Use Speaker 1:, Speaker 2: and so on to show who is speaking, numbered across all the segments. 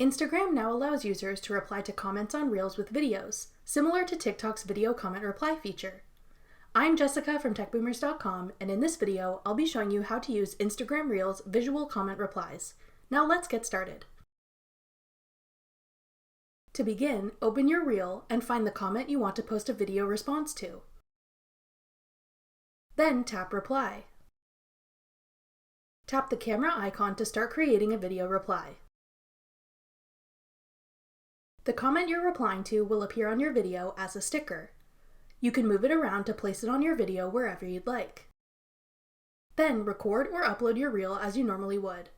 Speaker 1: Instagram now allows users to reply to comments on Reels with videos, similar to TikTok's video comment reply feature. I'm Jessica from techboomers.com, and in this video, I'll be showing you how to use Instagram Reels visual comment replies. Now let's get started. To begin, open your Reel and find the comment you want to post a video response to. Then tap Reply. Tap the camera icon to start creating a video reply. The comment you're replying to will appear on your video as a sticker. You can move it around to place it on your video wherever you'd like. Then record or upload your reel as you normally would.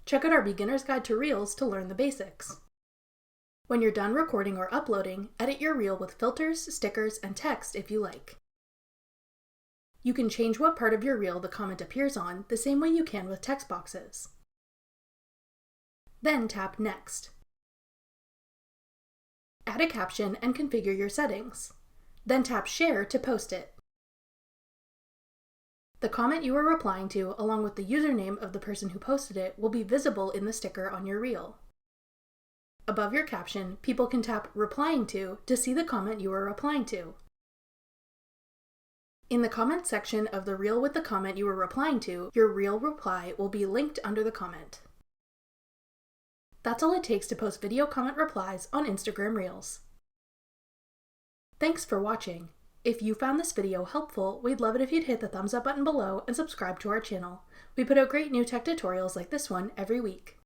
Speaker 1: Check out our Beginner's Guide to Reels to learn the basics. When you're done recording or uploading, edit your reel with filters, stickers, and text if you like. You can change what part of your reel the comment appears on the same way you can with text boxes. Then tap Next. Add a caption and configure your settings. Then tap Share to post it. The comment you are replying to, along with the username of the person who posted it, will be visible in the sticker on your reel. Above your caption, people can tap Replying to see the comment you are replying to. In the comment section of the reel with the comment you are replying to, your reel reply will be linked under the comment. That's all it takes to post video comment replies on Instagram Reels. Thanks for watching. If you found this video helpful, we'd love it if you'd hit the thumbs up button below and subscribe to our channel. We put out great new tech tutorials like this one every week.